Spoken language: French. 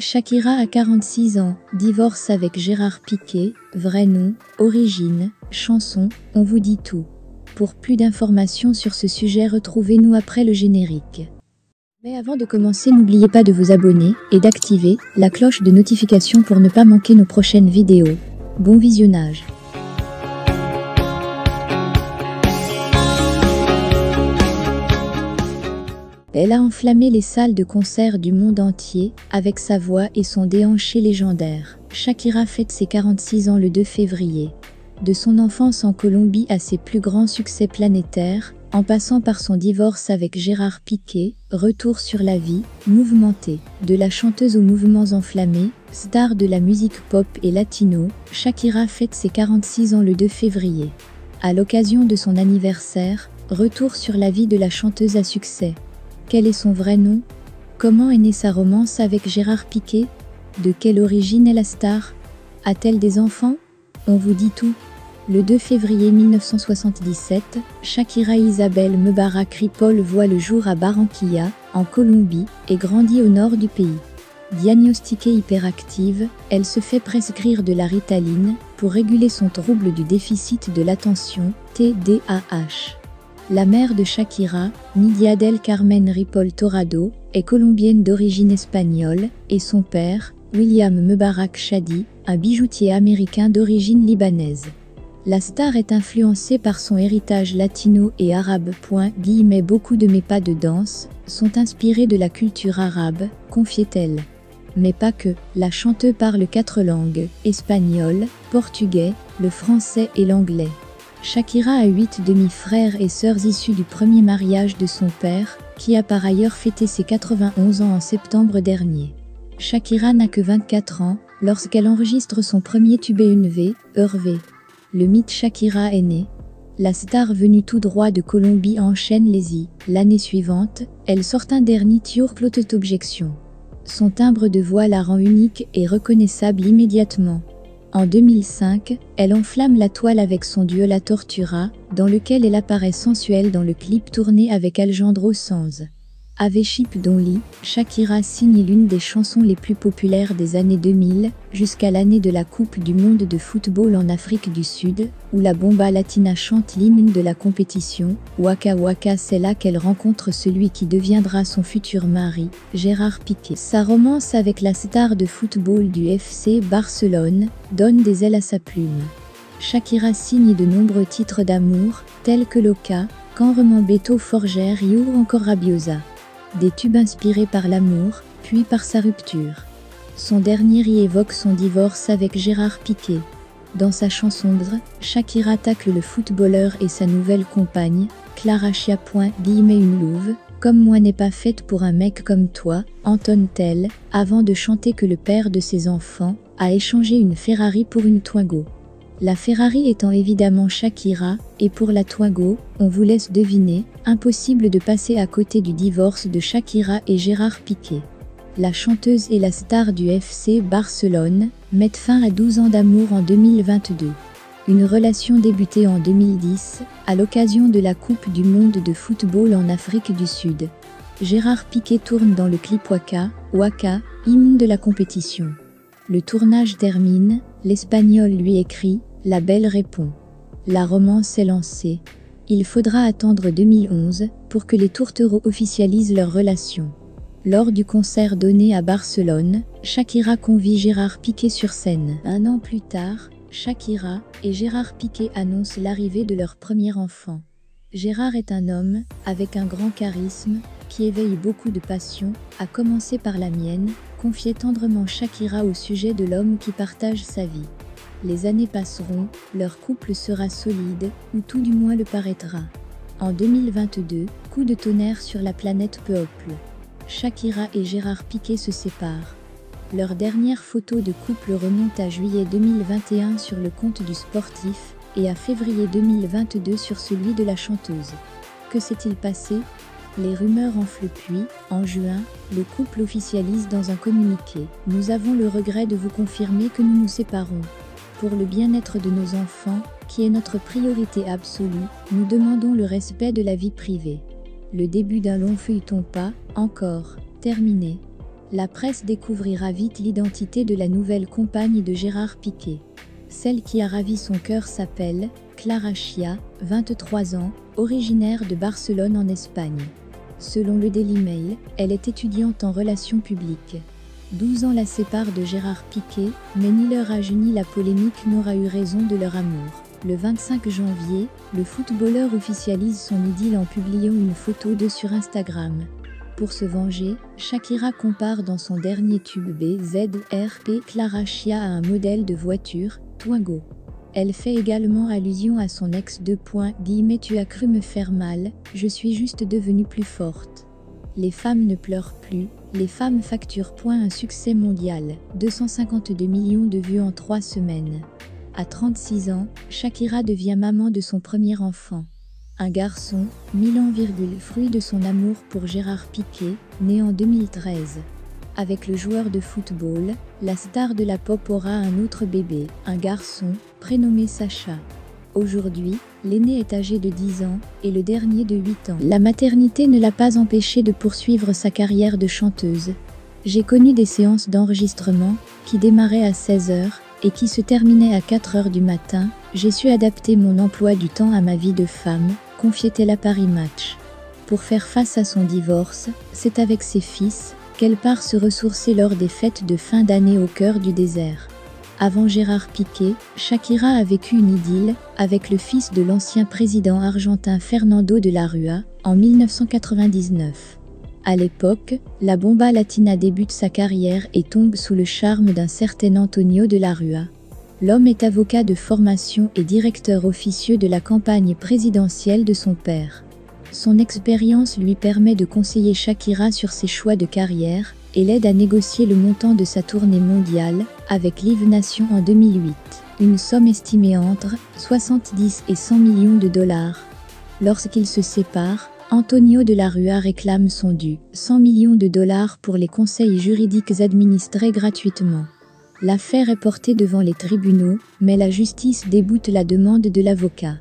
Shakira a 46 ans, divorce avec Gérard Piqué, vrai nom, origine, chanson, on vous dit tout. Pour plus d'informations sur ce sujet, retrouvez-nous après le générique. Mais avant de commencer, n'oubliez pas de vous abonner et d'activer la cloche de notification pour ne pas manquer nos prochaines vidéos. Bon visionnage. Elle a enflammé les salles de concert du monde entier avec sa voix et son déhanché légendaire. Shakira fête ses 46 ans le 2 février. De son enfance en Colombie à ses plus grands succès planétaires, en passant par son divorce avec Gérard Piqué, retour sur la vie, mouvementée. De la chanteuse aux mouvements enflammés, star de la musique pop et latino, Shakira fête ses 46 ans le 2 février. À l'occasion de son anniversaire, retour sur la vie de la chanteuse à succès. Quel est son vrai nom? Comment est née sa romance avec Gérard Piqué? De quelle origine est la star? A-t-elle des enfants? On vous dit tout. Le 2 février 1977, Shakira Isabel Mebarak Ripoll voit le jour à Barranquilla, en Colombie, et grandit au nord du pays. Diagnostiquée hyperactive, elle se fait prescrire de la Ritaline pour réguler son trouble du déficit de l'attention, TDAH. La mère de Shakira, Nidia del Carmen Ripoll Torrado, est colombienne d'origine espagnole, et son père, William Mebarak Chadi, un bijoutier américain d'origine libanaise. La star est influencée par son héritage latino et arabe. Beaucoup de mes pas de danse sont inspirés de la culture arabe, confiait-elle. Mais pas que, la chanteuse parle 4 langues, espagnol, portugais, le français et l'anglais. Shakira a 8 demi-frères et sœurs issus du premier mariage de son père, qui a par ailleurs fêté ses 91 ans en septembre dernier. Shakira n'a que 24 ans, lorsqu'elle enregistre son premier tube V, Hervé. Le mythe Shakira est né. La star venue tout droit de Colombie enchaîne les i. L'année suivante, elle sort un dernier Clotet Objection. Son timbre de voix la rend unique et reconnaissable immédiatement. En 2005, elle enflamme la toile avec son duo La Tortura, dans lequel elle apparaît sensuelle dans le clip tourné avec Alejandro Sanz. Avec Chip Donly, Shakira signe l'une des chansons les plus populaires des années 2000, jusqu'à l'année de la Coupe du monde de football en Afrique du Sud, où la Bomba Latina chante l'hymne de la compétition, Waka Waka. C'est là qu'elle rencontre celui qui deviendra son futur mari, Gérard Piqué. Sa romance avec la star de football du FC Barcelone donne des ailes à sa plume. Shakira signe de nombreux titres d'amour, tels que Loca, Quand Roman Beto Forger ou encore Rabiosa. Des tubes inspirés par l'amour, puis par sa rupture. Son dernier y évoque son divorce avec Gérard Piqué. Dans sa chanson Dr, Shakira tacle le footballeur et sa nouvelle compagne, Clara Chia. Une louve, comme moi n'est pas faite pour un mec comme toi, entonne-t-elle, avant de chanter que le père de ses enfants a échangé une Ferrari pour une Twingo. La Ferrari étant évidemment Shakira, et pour la Twingo, on vous laisse deviner, impossible de passer à côté du divorce de Shakira et Gérard Piqué. La chanteuse et la star du FC Barcelone mettent fin à 12 ans d'amour en 2022. Une relation débutée en 2010, à l'occasion de la Coupe du monde de football en Afrique du Sud. Gérard Piqué tourne dans le clip Waka Waka, hymne de la compétition. Le tournage termine, l'Espagnol lui écrit, la belle répond. La romance est lancée. Il faudra attendre 2011 pour que les tourtereaux officialisent leur relation. Lors du concert donné à Barcelone, Shakira convie Gérard Piqué sur scène. Un an plus tard, Shakira et Gérard Piqué annoncent l'arrivée de leur premier enfant. Gérard est un homme, avec un grand charisme, qui éveille beaucoup de passion, à commencer par la mienne, confiait tendrement Shakira au sujet de l'homme qui partage sa vie. Les années passeront, leur couple sera solide, ou tout du moins le paraîtra. En 2022, coup de tonnerre sur la planète peuple. Shakira et Gérard Piqué se séparent. Leur dernière photo de couple remonte à juillet 2021 sur le compte du sportif, et à février 2022 sur celui de la chanteuse. Que s'est-il passé? Les rumeurs enflent puis, en juin, le couple officialise dans un communiqué. Nous avons le regret de vous confirmer que nous nous séparons. Pour le bien-être de nos enfants, qui est notre priorité absolue, nous demandons le respect de la vie privée. Le début d'un long feuilleton pas encore terminé. La presse découvrira vite l'identité de la nouvelle compagne de Gérard Piqué. Celle qui a ravi son cœur s'appelle Clara Chia, 23 ans, originaire de Barcelone en Espagne. Selon le Daily Mail, elle est étudiante en relations publiques. 12 ans la séparent de Gérard Piqué, mais ni leur âge ni la polémique n'aura eu raison de leur amour. Le 25 janvier, le footballeur officialise son idylle en publiant une photo d'eux sur Instagram. Pour se venger, Shakira compare dans son dernier tube BZRP Clara Chia à un modèle de voiture, Twingo. Elle fait également allusion à son ex : Tu as cru me faire mal, je suis juste devenue plus forte. Les femmes ne pleurent plus, les femmes facturent. Un succès mondial, 252 millions de vues en 3 semaines. À 36 ans, Shakira devient maman de son premier enfant. Un garçon, Milan, fruit de son amour pour Gérard Piqué, né en 2013. Avec le joueur de football, la star de la pop aura un autre bébé, un garçon, prénommé Sacha. Aujourd'hui, l'aîné est âgé de 10 ans et le dernier de 8 ans. La maternité ne l'a pas empêché de poursuivre sa carrière de chanteuse. J'ai connu des séances d'enregistrement qui démarraient à 16h et qui se terminaient à 4h du matin. J'ai su adapter mon emploi du temps à ma vie de femme, confiait-elle à Paris Match. Pour faire face à son divorce, c'est avec ses fils qu'elle part se ressourcer lors des fêtes de fin d'année au cœur du désert. Avant Gérard Piqué, Shakira a vécu une idylle avec le fils de l'ancien président argentin Fernando de la Rúa, en 1999. À l'époque, la bomba latina débute sa carrière et tombe sous le charme d'un certain Antonio de la Rúa. L'homme est avocat de formation et directeur officieux de la campagne présidentielle de son père. Son expérience lui permet de conseiller Shakira sur ses choix de carrière et l'aide à négocier le montant de sa tournée mondiale avec Live Nation en 2008, une somme estimée entre 70 et 100 millions de dollars. Lorsqu'ils se séparent, Antonio de la Rúa réclame son dû, 100 millions de dollars pour les conseils juridiques administrés gratuitement. L'affaire est portée devant les tribunaux, mais la justice déboute la demande de l'avocat.